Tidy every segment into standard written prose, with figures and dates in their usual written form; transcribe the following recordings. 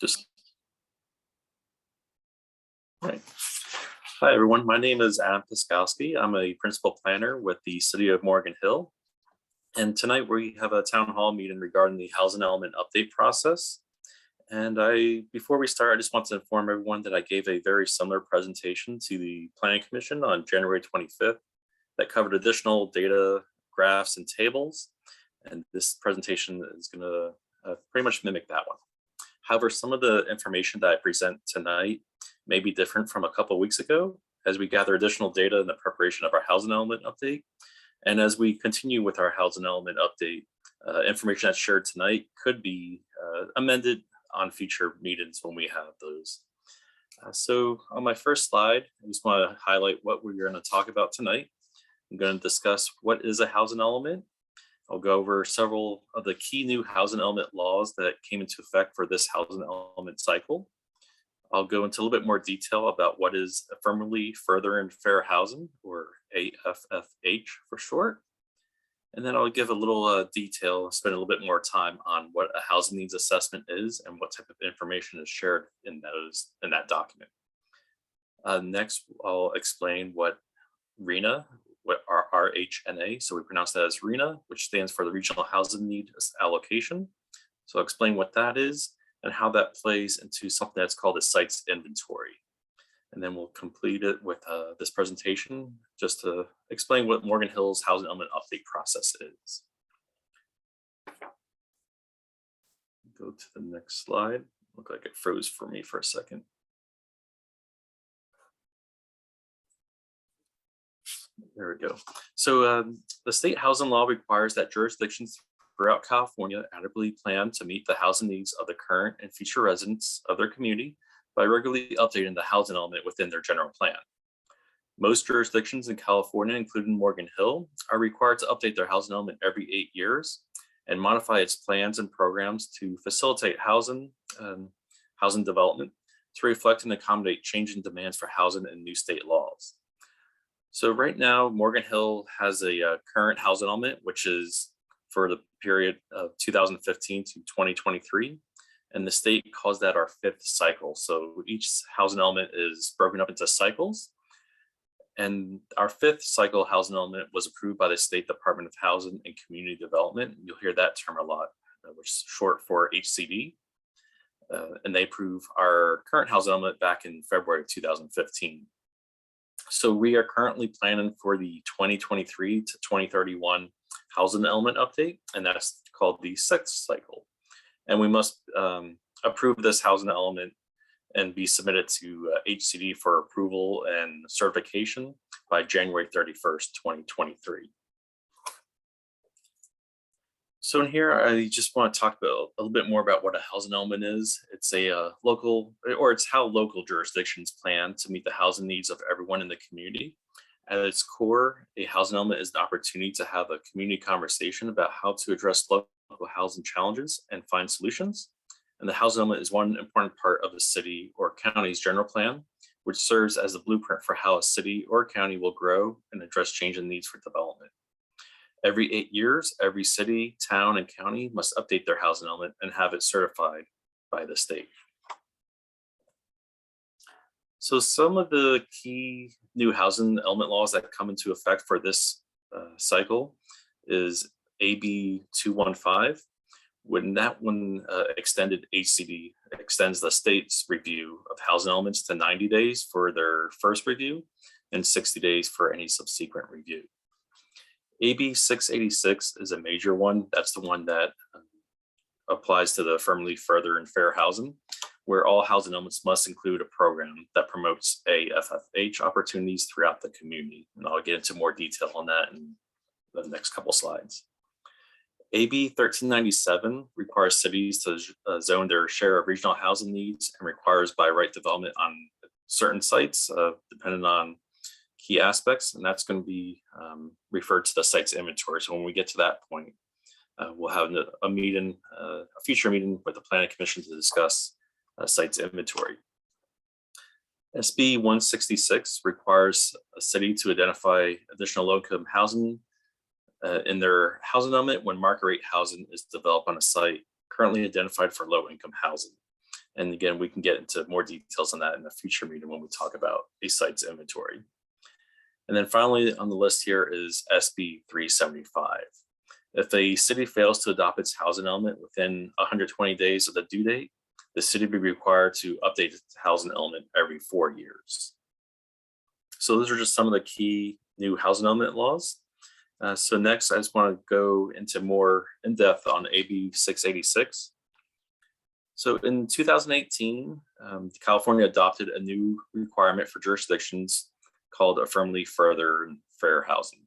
Just right. Hi, everyone. My name is Adam Piskowski. I'm a principal planner with the City of Morgan Hill. And tonight we have a town hall meeting regarding the housing element update process. And before we start, I just want to inform everyone that I gave a very similar presentation to the Planning Commission on January 25th that covered additional data, graphs, and tables. And this presentation is going to pretty much mimic that one. However, some of the information that I present tonight may be different from a couple of weeks ago as we gather additional data in the preparation of our housing element update. And as we continue with our housing element update, information that's shared tonight could be amended on future meetings when we have those. So on my first slide, I just want to highlight what we're going to talk about tonight. I'm going to discuss what is a housing element. I'll go over several of the key new housing element laws that came into effect for this housing element cycle. I'll go into a little bit more detail about what is Affirmatively Furthering Fair Housing, or AFFH for short. And then I'll give a little detail, spend a little bit more time on what a housing needs assessment is and what type of information is shared in that document. Next, I'll explain what RHNA, what our RHNA, so we pronounce that as RHNA, which stands for the Regional Housing Need Allocation. So I'll explain what that is and how that plays into something that's called a sites inventory. And then we'll complete it with this presentation just to explain what Morgan Hill's housing element update process is. Go to the next slide. Looked like it froze for me for a second. There we go. So the state housing law requires that jurisdictions throughout California adequately plan to meet the housing needs of the current and future residents of their community by regularly updating the housing element within their general plan. Most jurisdictions in California, including Morgan Hill, are required to update their housing element every 8 years and modify its plans and programs to facilitate housing development to reflect and accommodate changing demands for housing and new state laws. So right now, Morgan Hill has a current housing element, which is for the period of 2015 to 2023. And the state calls that our fifth cycle. So each housing element is broken up into cycles. And our fifth cycle housing element was approved by the State Department of Housing and Community Development. You'll hear that term a lot, which is short for HCD. And they approved our current housing element back in February of 2015. So we are currently planning for the 2023 to 2031 housing element update, and that's called the sixth cycle. And we must approve this housing element and be submitted to HCD for approval and certification by January 31st, 2023. So in here, I just want to talk about a little bit more about what a housing element is. It's a it's how local jurisdictions plan to meet the housing needs of everyone in the community. At its core, a housing element is an opportunity to have a community conversation about how to address local housing challenges and find solutions. And the housing element is one important part of a city or county's general plan, which serves as the blueprint for how a city or county will grow and address changing needs for development. Every 8 years, every city, town, and county must update their housing element and have it certified by the state. So some of the key new housing element laws that come into effect for this cycle is AB 215. When that one extended, HCD extends the state's review of housing elements to 90 days for their first review and 60 days for any subsequent review. AB 686 is a major one. That's the one that applies to the Affirmatively Furthering Fair Housing, where all housing elements must include a program that promotes AFFH opportunities throughout the community. And I'll get into more detail on that in the next couple slides. AB 1397 requires cities to zone their share of regional housing needs and requires by right development on certain sites, depending on key aspects, and that's going to be referred to the sites inventory. So when we get to that point, we'll have a future meeting with the Planning Commission to discuss sites inventory. SB 166 requires a city to identify additional low-income housing in their housing element when market rate housing is developed on a site currently identified for low-income housing. And again, we can get into more details on that in a future meeting when we talk about a site's inventory. And then finally on the list here is SB 375. If a city fails to adopt its housing element within 120 days of the due date, the city will be required to update its housing element every 4 years. So those are just some of the key new housing element laws. So next, I just want to go into more in depth on AB 686. So in 2018, California adopted a new requirement for jurisdictions called Affirmatively Furthering fair housing.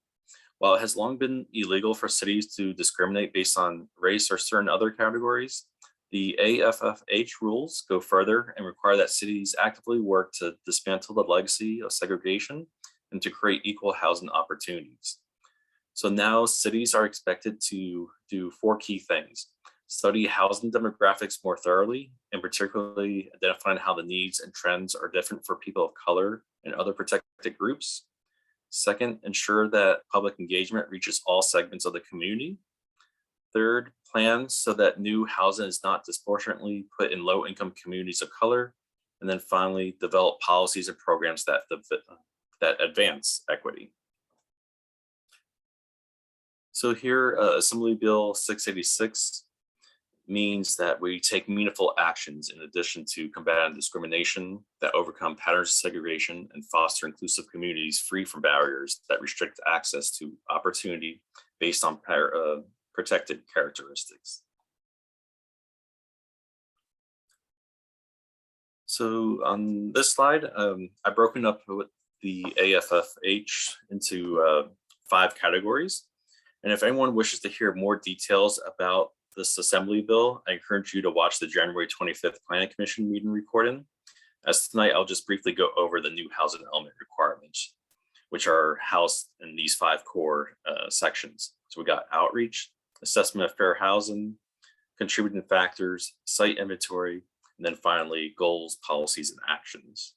While it has long been illegal for cities to discriminate based on race or certain other categories, the AFFH rules go further and require that cities actively work to dismantle the legacy of segregation and to create equal housing opportunities. So now cities are expected to do 4 key things: study housing demographics more thoroughly, and particularly identifying how the needs and trends are different for people of color and other protected groups. Second, ensure that public engagement reaches all segments of the community. Third, plan so that new housing is not disproportionately put in low-income communities of color. And then finally, develop policies and programs that advance equity. So here, Assembly Bill 686 means that we take meaningful actions in addition to combating discrimination, that overcome patterns of segregation and foster inclusive communities free from barriers that restrict access to opportunity based on protected characteristics. So on this slide, I've broken up the AFFH into 5 categories. And if anyone wishes to hear more details about this Assembly bill, I encourage you to watch the January 25th Planning Commission meeting recording. As tonight, I'll just briefly go over the new housing element requirements, which are housed in these 5 core sections. So we got outreach, assessment of fair housing, contributing factors, site inventory, and then finally goals, policies, and actions.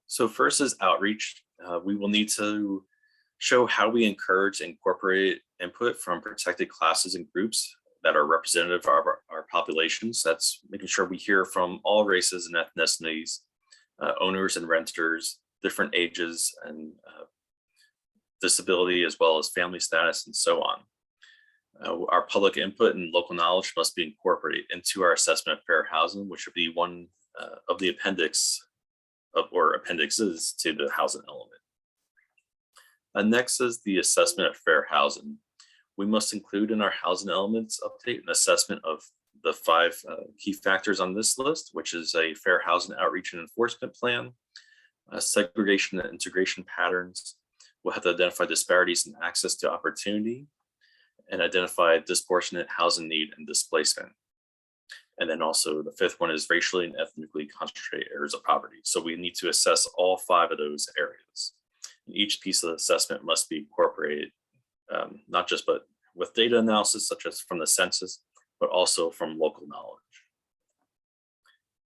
So first is outreach. We will need to show how we encourage and incorporate input from protected classes and groups that are representative of our populations. That's making sure we hear from all races and ethnicities, owners and renters, different ages and disability, as well as family status and so on. Our public input and local knowledge must be incorporated into our assessment of fair housing, which would be one of the appendixes to the housing element. Next is the assessment of fair housing. We must include in our housing elements update an assessment of the 5 key factors on this list, which is a fair housing outreach and enforcement plan, segregation and integration patterns. We'll have to identify disparities in access to opportunity and identify disproportionate housing need and displacement. And then also the 5th one is racially and ethnically concentrated areas of poverty. So we need to assess all 5 of those areas. And each piece of the assessment must be incorporated, not just but with data analysis, such as from the census, but also from local knowledge.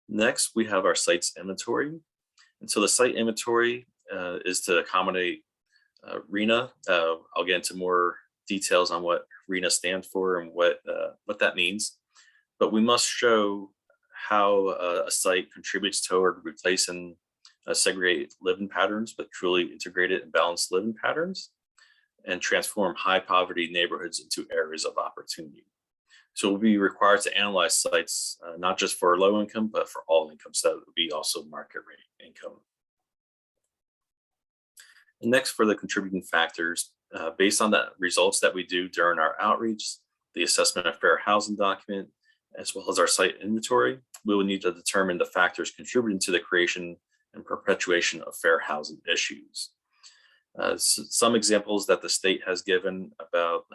Next, we have our sites inventory. And so the site inventory is to accommodate RHNA. I'll get into more details on what RHNA stands for and what that means. But we must show how a site contributes toward replacing segregated living patterns with truly integrated and balanced living patterns, and transform high poverty neighborhoods into areas of opportunity. So we'll be required to analyze sites, not just for low income, but for all incomes. So that would be also market rate income. And next, for the contributing factors, based on the results that we do during our outreach, the assessment of fair housing document, as well as our site inventory, we will need to determine the factors contributing to the creation and perpetuation of fair housing issues. Some examples that the state has given about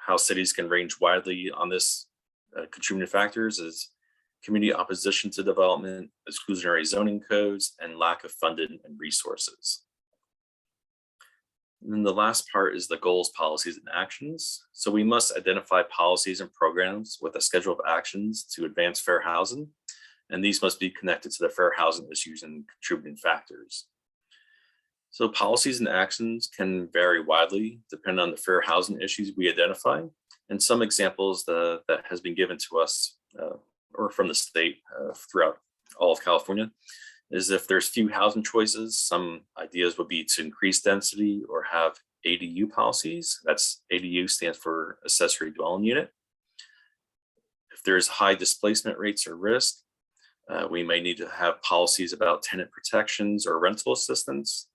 how cities can range widely on this contributing factors is community opposition to development, exclusionary zoning codes, and lack of funding and resources. And then the last part is the goals, policies, and actions. So we must identify policies and programs with a schedule of actions to advance fair housing, and these must be connected to the fair housing issues and contributing factors. So policies and actions can vary widely depending on the fair housing issues we identify. And some examples that has been given to us or from the state throughout all of California, is if there's few housing choices, some ideas would be to increase density or have ADU policies. That's ADU stands for accessory dwelling unit. If there's high displacement rates or risk, we may need to have policies about tenant protections or rental assistance.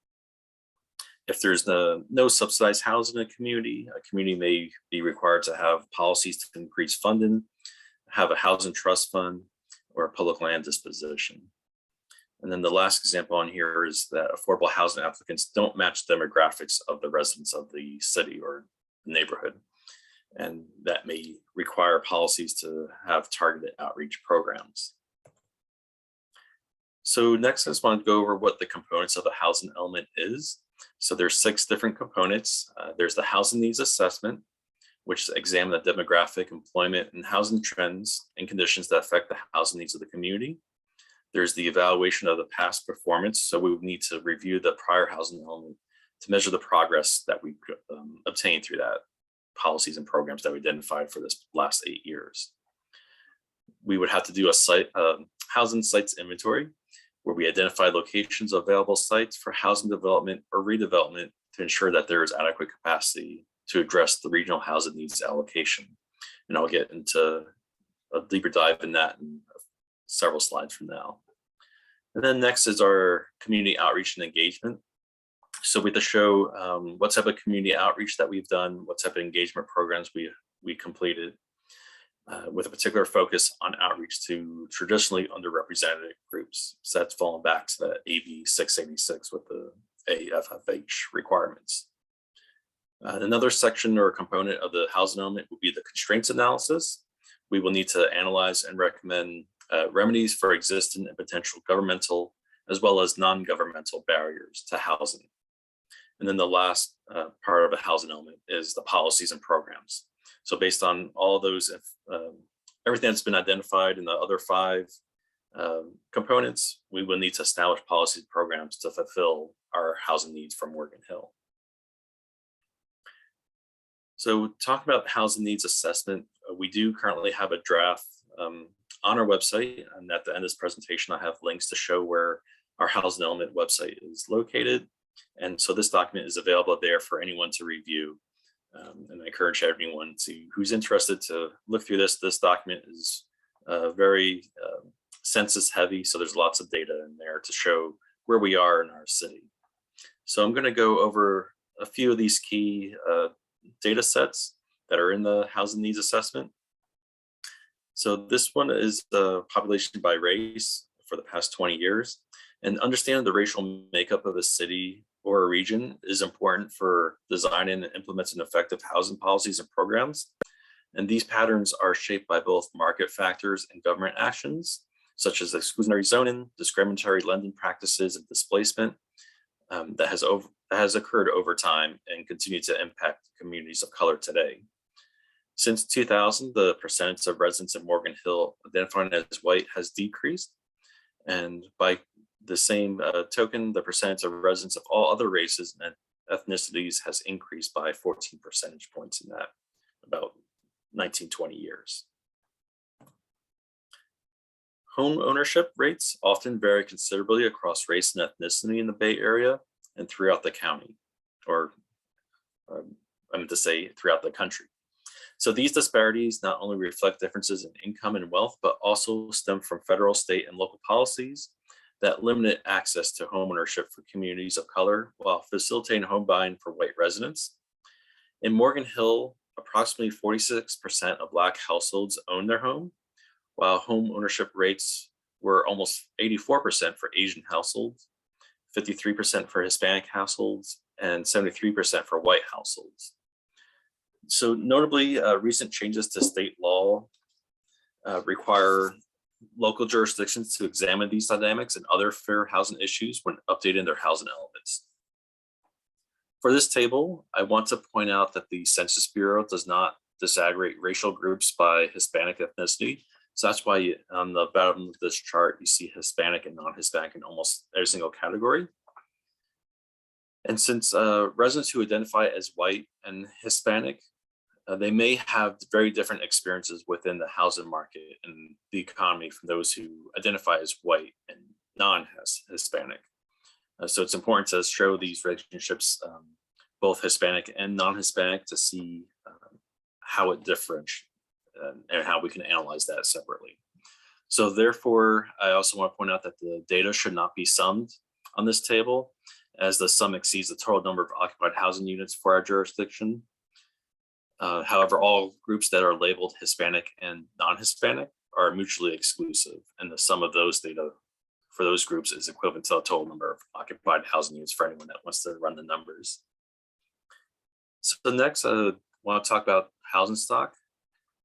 If there's no subsidized housing in a community may be required to have policies to increase funding, have a housing trust fund, or public land disposition. And then the last example on here is that affordable housing applicants don't match demographics of the residents of the city or neighborhood. And that may require policies to have targeted outreach programs. So next, I just want to go over what the components of a housing element is. So there's 6 different components. There's the housing needs assessment, which examine the demographic, employment, and housing trends and conditions that affect the housing needs of the community. There's the evaluation of the past performance. So we would need to review the prior housing element to measure the progress that we obtained through that policies and programs that we identified for this last 8 years. We would have to do a housing sites inventory, where we identify locations of available sites for housing development or redevelopment to ensure that there is adequate capacity to address the regional housing needs allocation. And I'll get into a deeper dive in that in several slides from now. And then next is our community outreach and engagement. So we have to show what type of community outreach that we've done, what type of engagement programs we completed, with a particular focus on outreach to traditionally underrepresented groups. So that's falling back to the AB 686 with the AFFH requirements. Another section or component of the housing element would be the constraints analysis. We will need to analyze and recommend remedies for existing and potential governmental as well as non-governmental barriers to housing. And then the last part of a housing element is the policies and programs. So based on all of those, everything that's been identified in the other 5 components, we will need to establish policy programs to fulfill our housing needs for Morgan Hill. So talking about housing needs assessment, we do currently have a draft on our website, and at the end of this presentation, I have links to show where our housing element website is located. And so this document is available there for anyone to review. And I encourage everyone who's interested to look through this. This document is very census heavy, so there's lots of data in there to show where we are in our city. So I'm going to go over a few of these key data sets that are in the housing needs assessment. So this one is the population by race for the past 20 years. And understanding the racial makeup of a city or a region is important for designing and implementing effective housing policies and programs. And these patterns are shaped by both market factors and government actions, such as exclusionary zoning, discriminatory lending practices, and displacement that has occurred over time and continue to impact communities of color today. Since 2000, the percentage of residents in Morgan Hill identifying as white has decreased. And by the same token, the percentage of residents of all other races and ethnicities has increased by 14 percentage points in that about 19-20 years. Home ownership rates often vary considerably across race and ethnicity in the Bay Area and throughout the county, or I meant to say throughout the country. So these disparities not only reflect differences in income and wealth, but also stem from federal, state, and local policies that limited access to homeownership for communities of color while facilitating home buying for white residents. In Morgan Hill, approximately 46% of Black households own their home, while home ownership rates were almost 84% for Asian households, 53% for Hispanic households, and 73% for white households. So notably, recent changes to state law require local jurisdictions to examine these dynamics and other fair housing issues when updating their housing elements. For this table, I want to point out that the Census Bureau does not disaggregate racial groups by Hispanic ethnicity. So that's why on the bottom of this chart, you see Hispanic and non-Hispanic in almost every single category. And since residents who identify as white and Hispanic they may have very different experiences within the housing market and the economy from those who identify as white and non-Hispanic. So it's important to show these relationships, both Hispanic and non-Hispanic, to see how it differentiates and how we can analyze that separately. So therefore, I also want to point out that the data should not be summed on this table, as the sum exceeds the total number of occupied housing units for our jurisdiction. However, all groups that are labeled Hispanic and non-Hispanic are mutually exclusive, and the sum of those data for those groups is equivalent to the total number of occupied housing units for anyone that wants to run the numbers. So next, I want to talk about housing stock.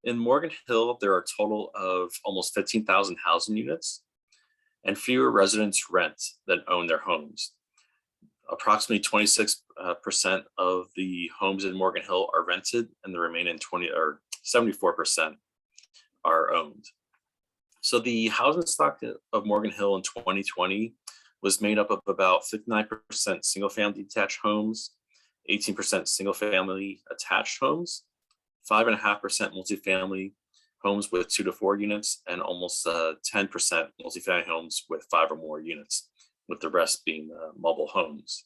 In Morgan Hill, there are a total of almost 15,000 housing units, and fewer residents rent than own their homes. Approximately 26% of the homes in Morgan Hill are rented, and the remaining 74% are owned. So the housing stock of Morgan Hill in 2020 was made up of about 59% single-family detached homes, 18% single-family attached homes, 5.5% multifamily homes with 2 to 4 units, and almost 10% multifamily homes with 5 or more units, with the rest being mobile homes.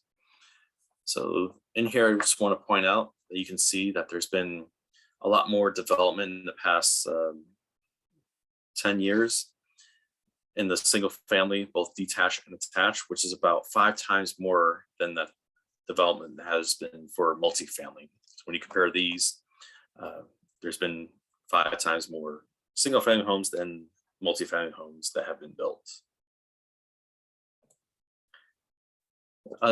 So in here, I just want to point out that you can see that there's been a lot more development in the past 10 years in the single family, both detached and attached, which is about 5 times more than the development has been for multifamily. So when you compare these, there's been 5 times more single family homes than multifamily homes that have been built.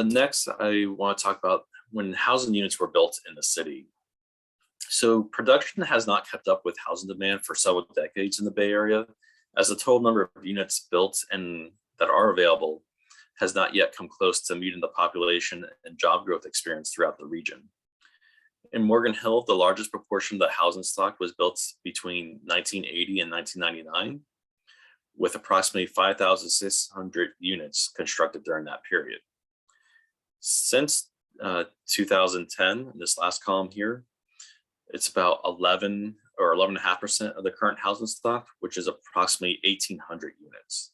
Next, I want to talk about when housing units were built in the city. So production has not kept up with housing demand for several decades in the Bay Area, as the total number of units built and that are available has not yet come close to meeting the population and job growth experience throughout the region. In Morgan Hill, the largest proportion of the housing stock was built between 1980 and 1999, with approximately 5,600 units constructed during that period. Since 2010, in this last column here, it's about 11 or 11.5% of the current housing stock, which is approximately 1,800 units.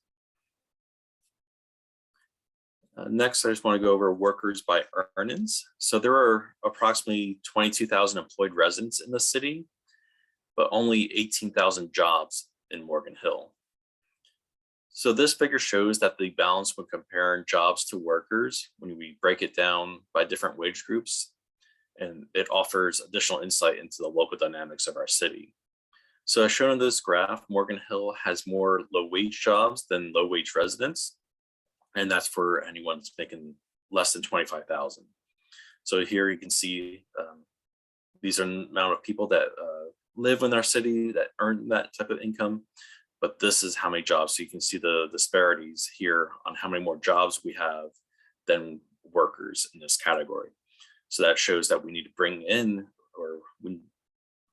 Next, I just want to go over workers by earnings. So there are approximately 22,000 employed residents in the city, but only 18,000 jobs in Morgan Hill. So this figure shows that the balance when comparing jobs to workers, when we break it down by different wage groups, and it offers additional insight into the local dynamics of our city. So as shown in this graph, Morgan Hill has more low-wage jobs than low-wage residents, and that's for anyone that's making less than 25,000. So here you can see these are the amount of people that live in our city that earn that type of income, but this is how many jobs. So you can see the disparities here on how many more jobs we have than workers in this category. So that shows that we need to bring in, or we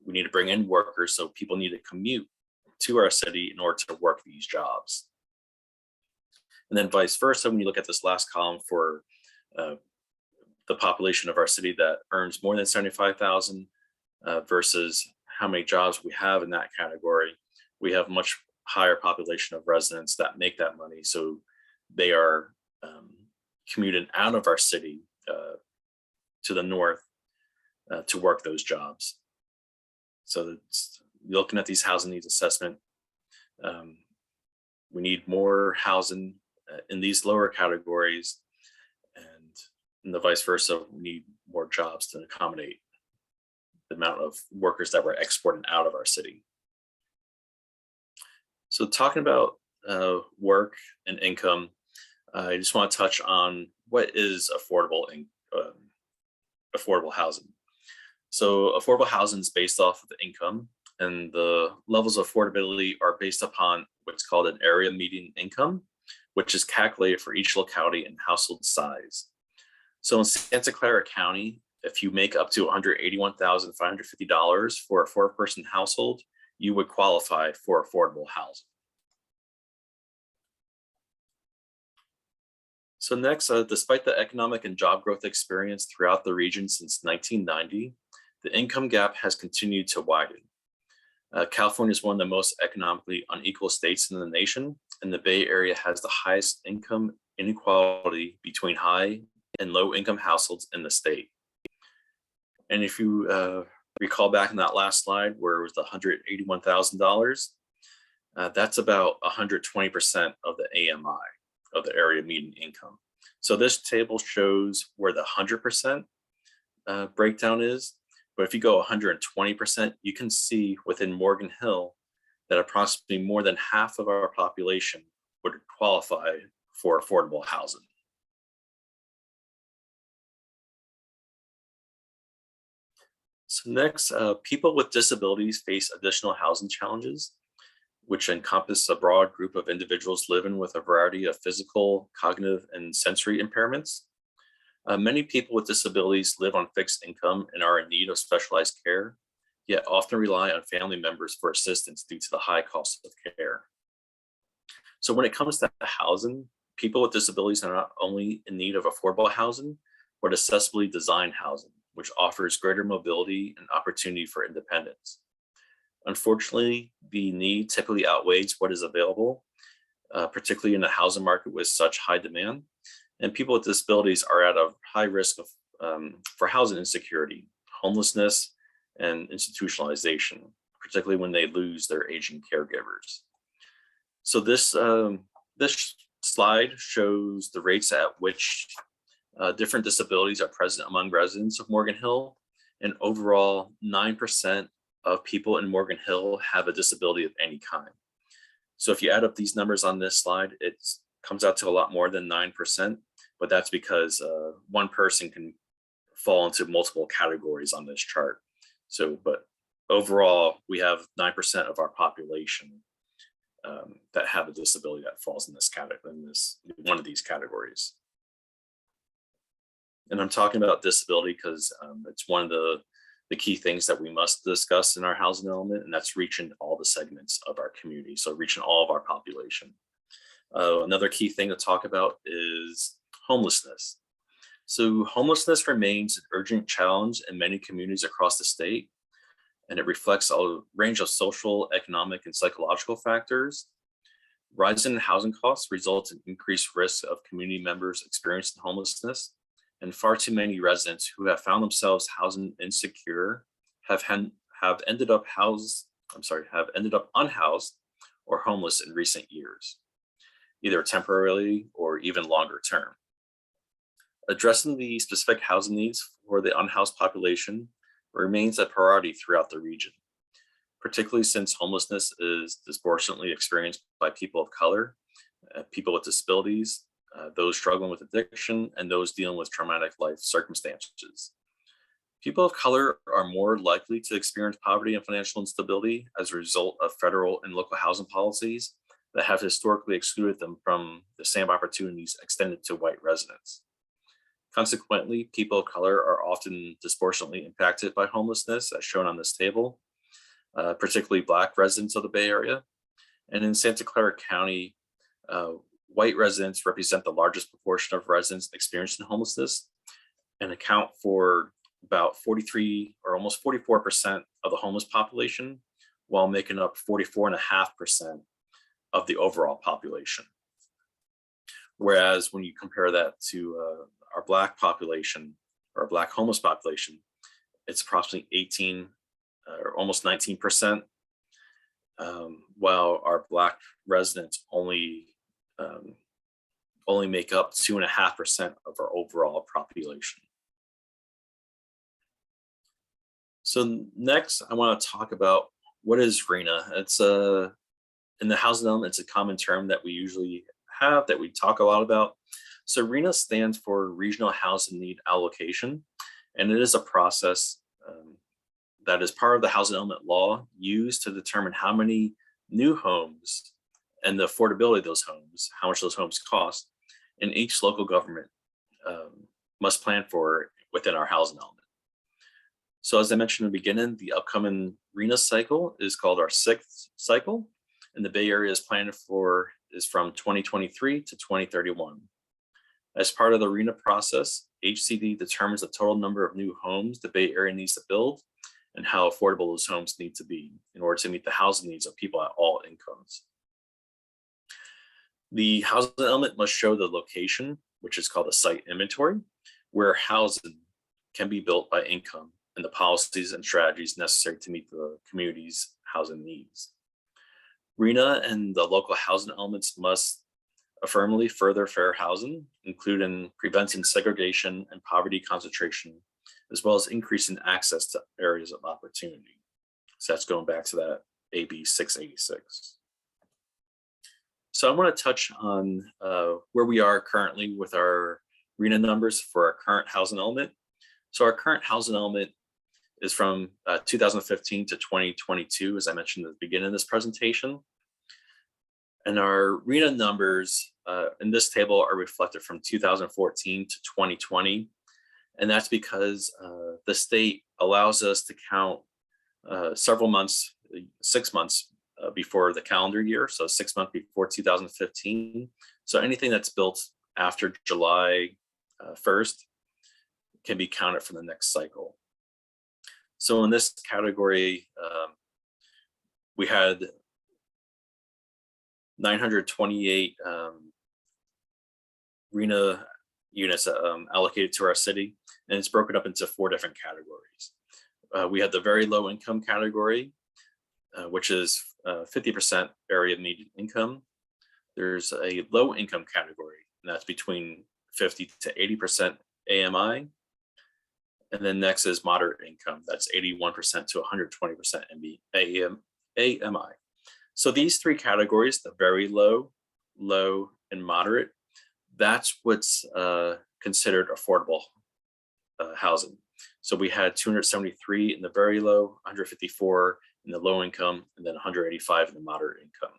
need to bring in workers, so people need to commute to our city in order to work these jobs. And then vice versa, when you look at this last column for the population of our city that earns more than 75,000 versus how many jobs we have in that category, we have much higher population of residents that make that money. So they are commuting out of our city to the north to work those jobs. So looking at these housing needs assessment, we need more housing in these lower categories, and in the vice versa, we need more jobs to accommodate the amount of workers that we're exporting out of our city. So talking about work and income, I just want to touch on what is affordable housing. So affordable housing is based off of income, and the levels of affordability are based upon what's called an area median income, which is calculated for each locality and household size. So in Santa Clara County, if you make up to $181,550 for a 4-person household, you would qualify for affordable housing. So next, despite the economic and job growth experience throughout the region since 1990, the income gap has continued to widen. California is one of the most economically unequal states in the nation, and the Bay Area has the highest income inequality between high and low income households in the state. And if you recall back in that last slide where it was the $181,000, that's about 120% of the AMI, of the area median income. So this table shows where the 100% breakdown is. But if you go 120%, you can see within Morgan Hill that approximately more than half of our population would qualify for affordable housing. So next, people with disabilities face additional housing challenges, which encompass a broad group of individuals living with a variety of physical, cognitive, and sensory impairments. Many people with disabilities live on fixed income and are in need of specialized care, yet often rely on family members for assistance due to the high cost of care. So when it comes to housing, people with disabilities are not only in need of affordable housing, but accessibly designed housing, which offers greater mobility and opportunity for independence. Unfortunately, the need typically outweighs what is available, particularly in the housing market with such high demand. And people with disabilities are at a high risk of for housing insecurity, homelessness, and institutionalization, particularly when they lose their aging caregivers. So this slide shows the rates at which different disabilities are present among residents of Morgan Hill, and overall 9% of people in Morgan Hill have a disability of any kind. So if you add up these numbers on this slide, it comes out to a lot more than 9%, but that's because one person can fall into multiple categories on this chart. So, but overall, we have 9% of our population that have a disability that falls in this category, in this one of these categories. And I'm talking about disability because it's one of the key things that we must discuss in our housing element, and that's reaching all the segments of our community, so reaching all of our population. Another key thing to talk about is homelessness. So homelessness remains an urgent challenge in many communities across the state, and it reflects a range of social, economic, and psychological factors. Rising housing costs result in increased risk of community members experiencing homelessness, and far too many residents who have found themselves housing insecure have ended up unhoused or homeless in recent years, either temporarily or even longer term. Addressing the specific housing needs for the unhoused population remains a priority throughout the region, particularly since homelessness is disproportionately experienced by people of color, people with disabilities, those struggling with addiction, and those dealing with traumatic life circumstances. People of color are more likely to experience poverty and financial instability as a result of federal and local housing policies that have historically excluded them from the same opportunities extended to white residents. Consequently, people of color are often disproportionately impacted by homelessness, as shown on this table, particularly Black residents of the Bay Area. And in Santa Clara County, white residents represent the largest proportion of residents experiencing homelessness and account for about 43 or almost 44% of the homeless population, while making up 44.5% of the overall population. Whereas when you compare that to our Black population or Black homeless population, it's approximately 18 or almost 19%, while our Black residents only make up 2.5% of our overall population. So next, I want to talk about what is RHNA. It's in the housing element, it's a common term that we usually have, that we talk a lot about. So RHNA stands for Regional Housing Need Allocation, and it is a process that is part of the housing element law used to determine how many new homes and the affordability of those homes, how much those homes cost, and each local government must plan for within our housing element. So as I mentioned in the beginning, the upcoming RHNA cycle is called our 6th cycle, and the Bay Area is planned for is from 2023 to 2031. As part of the RHNA process, HCD determines the total number of new homes the Bay Area needs to build and how affordable those homes need to be in order to meet the housing needs of people at all incomes. The housing element must show the location, which is called a site inventory, where housing can be built by income and the policies and strategies necessary to meet the community's housing needs. RHNA and the local housing elements must affirmatively further fair housing, including preventing segregation and poverty concentration, as well as increasing access to areas of opportunity. So that's going back to that AB 686. So I want to touch on where we are currently with our RHNA numbers for our current housing element. So our current housing element is from 2015 to 2022, as I mentioned at the beginning of this presentation. And our RHNA numbers in this table are reflected from 2014 to 2020. And that's because the state allows us to count several months, 6 months before the calendar year, so 6 months before 2015. So anything that's built after July 1st can be counted for the next cycle. So in this category, we had 928 RHNA units allocated to our city, and it's broken up into 4 different categories. We had the very low income category, which is 50% area of median income. There's a low income category, and that's between 50 to 80% AMI. And then next is moderate income. That's 81% to 120% AMI. So these 3 categories, the very low, low, and moderate, that's what's considered affordable housing. So we had 273 in the very low, 154 in the low income, and then 185 in the moderate income.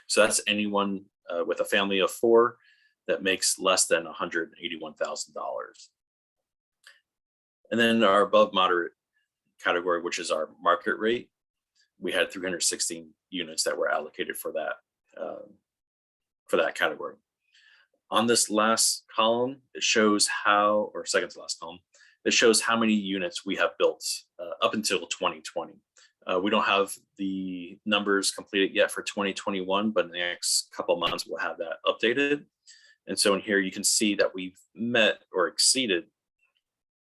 So that's anyone with a family of 4 that makes less than $181,000. And then our above moderate category, which is our market rate, we had 316 units that were allocated for that category. On this last column, it shows how, or second to last column, it shows how many units we have built up until 2020. We don't have the numbers completed yet for 2021, but in the next couple of months, we'll have that updated. And so in here, you can see that we've met or exceeded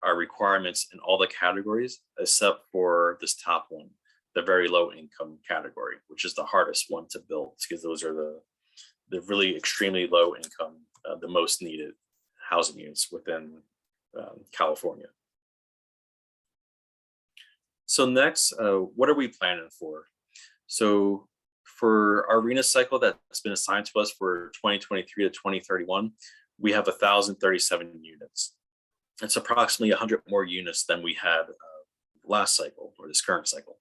our requirements in all the categories, except for this top one, the very low income category, which is the hardest one to build, because those are the really extremely low income, the most needed housing units within California. So next, what are we planning for? So for our RHNA cycle that's been assigned to us for 2023 to 2031, we have 1,037 units. It's approximately 100 more units than we had last cycle, or this current cycle.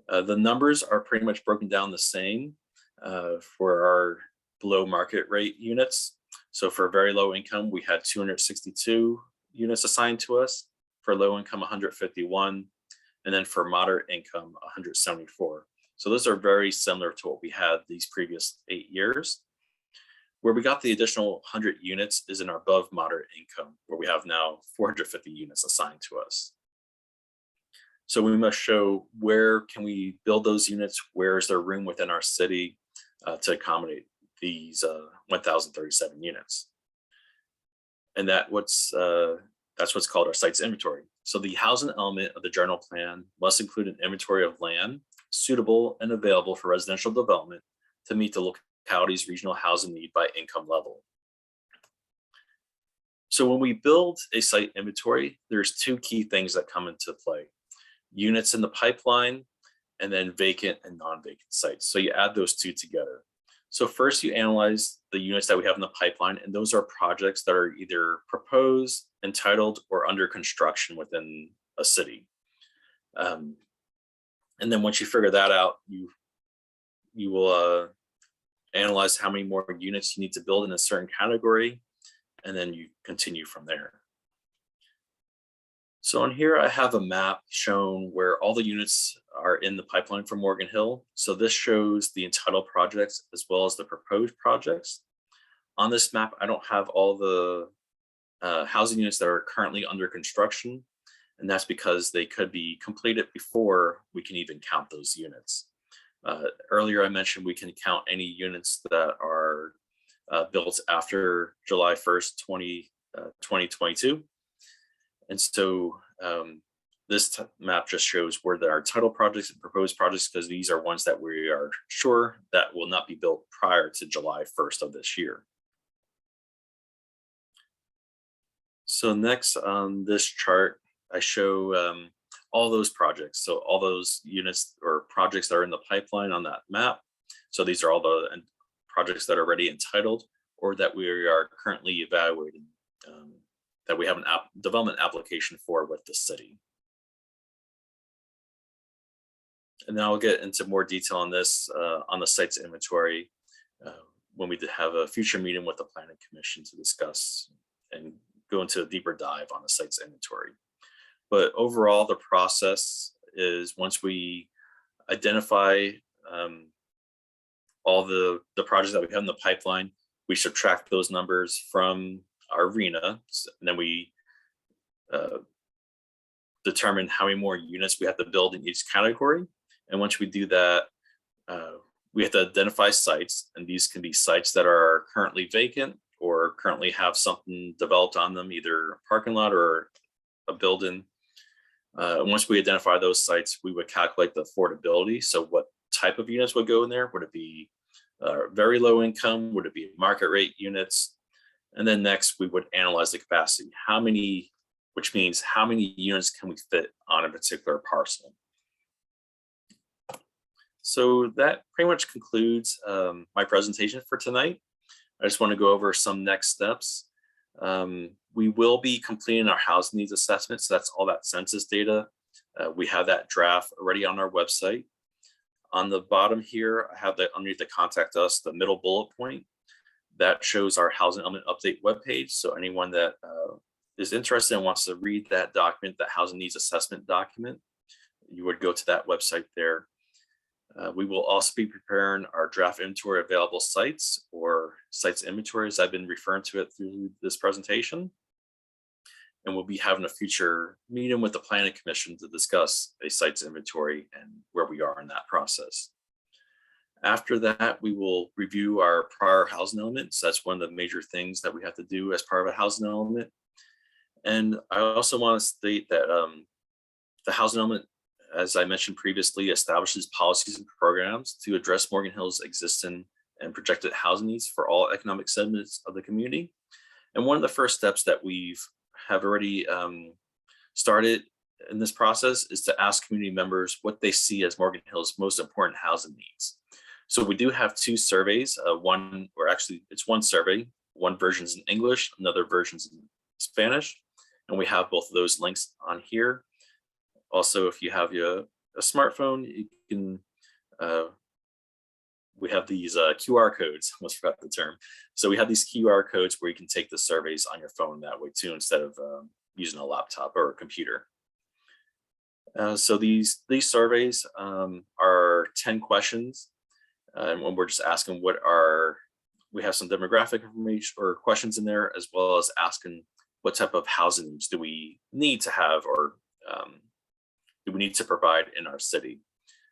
The numbers are pretty much broken down the same for our below market rate units. So for very low income, we had 262 units assigned to us. For low income, 151. And then for moderate income, 174. So those are very similar to what we had these previous 8 years. Where we got the additional 100 units is in our above moderate income, where we have now 450 units assigned to us. So we must show where can we build those units, where is there room within our city to accommodate these 1,037 units. And that's what's called our sites inventory. So the housing element of the general plan must include an inventory of land suitable and available for residential development to meet the locality's regional housing need by income level. So when we build a site inventory, there's 2 key things that come into play: units in the pipeline, and then vacant and non-vacant sites. So you add those 2 together. So first you analyze the units that we have in the pipeline, and those are projects that are either proposed, entitled, or under construction within a city. And then once you figure that out, you will analyze how many more units you need to build in a certain category, and then you continue from there. So on here, I have a map shown where all the units are in the pipeline for Morgan Hill. So this shows the entitled projects as well as the proposed projects. On this map, I don't have all the housing units that are currently under construction. And that's because they could be completed before we can even count those units. Earlier I mentioned we can count any units that are built after July 1st, 2022. And so this map just shows where there are title projects and proposed projects, because these are ones that we are sure that will not be built prior to July 1st of this year. So next on this chart, I show all those projects. So all those units or projects that are in the pipeline on that map. So these are all the projects that are already entitled or that we are currently evaluating, that we have an development application for with the city. And then I'll get into more detail on this on the sites inventory when we have a future meeting with the Planning Commission to discuss and go into a deeper dive on the sites inventory. But overall, the process is once we identify all the projects that we have in the pipeline, we subtract those numbers from our RHNA, and then we determine how many more units we have to build in each category. And once we do that, we have to identify sites, and these can be sites that are currently vacant or currently have something developed on them, either a parking lot or a building. Once we identify those sites, we would calculate the affordability. So what type of units would go in there? Would it be very low income? Would it be market rate units? And then next we would analyze the capacity. How many, which means how many units can we fit on a particular parcel? So that pretty much concludes my presentation for tonight. I just want to go over some next steps. We will be completing our housing needs assessment. So that's all that census data. We have that draft already on our website. On the bottom here, I have that underneath the contact us, the middle bullet point that shows our housing element update webpage. So anyone that is interested and wants to read that document, that housing needs assessment document, you would go to that website there. We will also be preparing our draft inventory of available sites, or sites inventory as I've been referring to it through this presentation. And we'll be having a future meeting with the Planning Commission to discuss a sites inventory and where we are in that process. After that, we will review our prior housing elements. That's one of the major things that we have to do as part of a housing element. And I also want to state that the housing element, as I mentioned previously, establishes policies and programs to address Morgan Hill's existing and projected housing needs for all economic segments of the community. And one of the first steps that we've already started in this process is to ask community members what they see as Morgan Hill's most important housing needs. So we do have two surveys, it's one survey, one version's in English, another version's in Spanish, and we have both of those links on here. Also, if you have a smartphone, you can, we have these QR codes, almost forgot the term. So we have these QR codes where you can take the surveys on your phone that way too, instead of using a laptop or a computer. So these surveys are 10 questions. And when we're just asking we have some demographic information or questions in there, as well as asking what type of housing needs do we need to have, or do we need to provide in our city.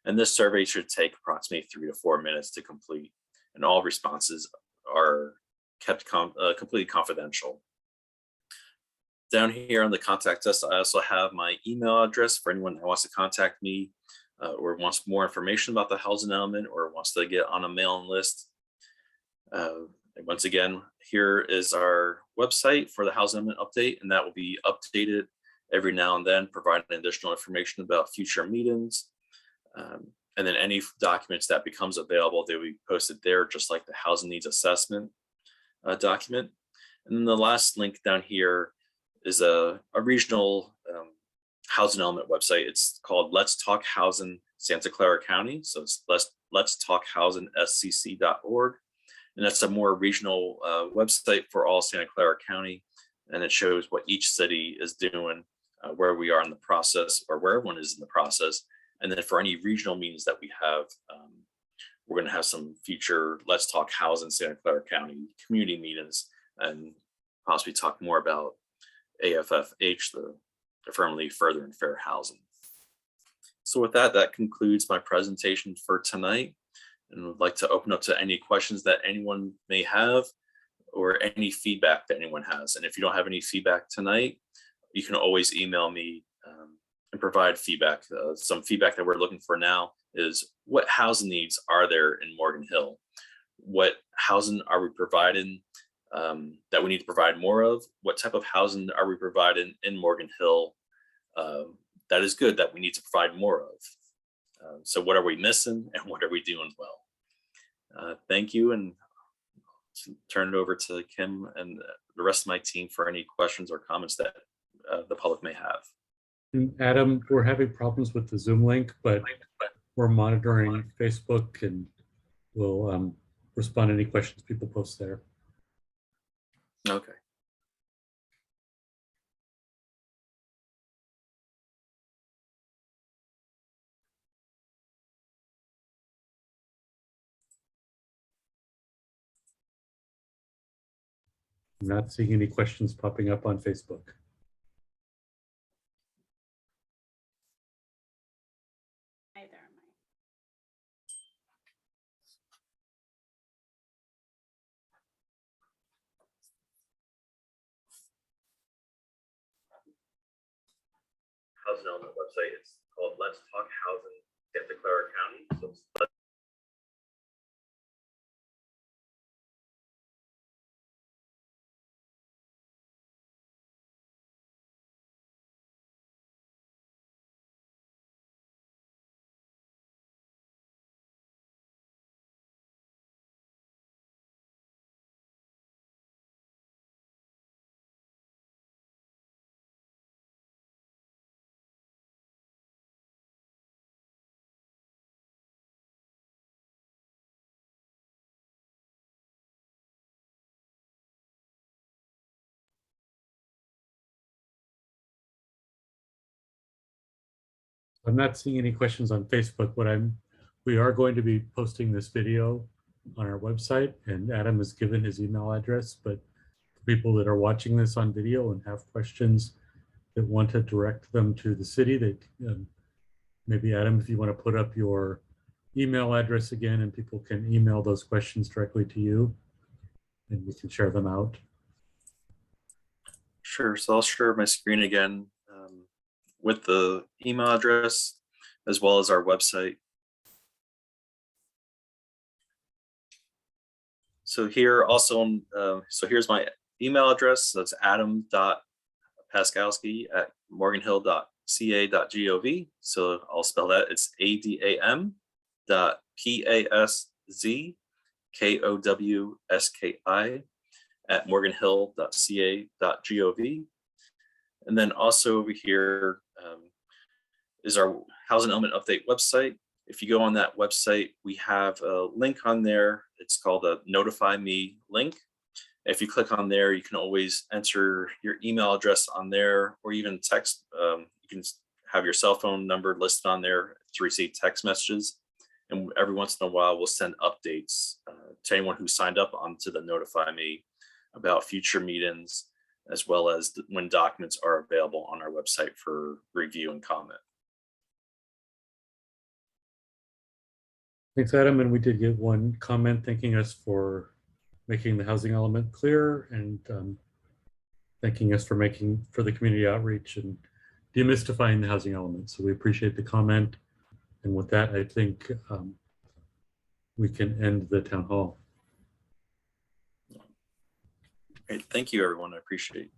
And this survey should take approximately 3 to 4 minutes to complete, and all responses are kept completely confidential. Down here on the contact us, I also have my email address for anyone who wants to contact me or wants more information about the housing element, or wants to get on a mailing list. And once again, here is our website for the housing element update, and that will be updated every now and then, providing additional information about future meetings. And then any documents that becomes available, they will be posted there, just like the housing needs assessment document. And then the last link down here is a regional housing element website. It's called Let's Talk Housing Santa Clara County. So it's Let's Talk Housing SCC.org. And that's a more regional website for all Santa Clara County. And it shows what each city is doing, where we are in the process, or where everyone is in the process. And then for any regional meetings that we have, we're going to have some future Let's Talk Housing Santa Clara County community meetings, and possibly talk more about AFFH, the Affirmatively Furthering Fair Housing. So with that, that concludes my presentation for tonight, and would like to open up to any questions that anyone may have or any feedback that anyone has. And if you don't have any feedback tonight, you can always email me and provide feedback. Some feedback that we're looking for now is, what housing needs are there in Morgan Hill? What housing are we providing that we need to provide more of? What type of housing are we providing in Morgan Hill that is good, that we need to provide more of? So what are we missing and what are we doing well? Thank you, and turn it over to Kim and the rest of my team for any questions or comments that the public may have. And Adam, we're having problems with the Zoom link, but we're monitoring Facebook, and we'll respond to any questions people post there. Okay. I'm not seeing any questions popping up on Facebook. Either am I. Housing Element website. It's called Let's Talk Housing Santa Clara County. So it's I'm not seeing any questions on Facebook, but we are going to be posting this video on our website, and Adam has given his email address, but for people that are watching this on video and have questions that want to direct them to the city, that maybe Adam, if you want to put up your email address again, and people can email those questions directly to you and we can share them out. sure. So I'll share my screen again with the email address as well as our website. So here also, so here's my email address. That's adam.paskowski@morganhill.ca.gov. So I'll spell that. It's adam.paskowski@morganhill.ca.gov. And then also over here is our Housing Element Update website. If you go on that website, we have a link on there. It's called a Notify Me link. If you click on there, you can always enter your email address on there, or even text. You can have your cell phone number listed on there to receive text messages. And every once in a while, we'll send updates to anyone who signed up onto the Notify Me about future meetings, as well as when documents are available on our website for review and comment. Thanks, Adam. And we did get one comment thanking us for making the housing element clear, and thanking us for the community outreach and demystifying the housing element. So we appreciate the comment. And with that, I think we can end the town hall. Great. Thank you, everyone. I appreciate it.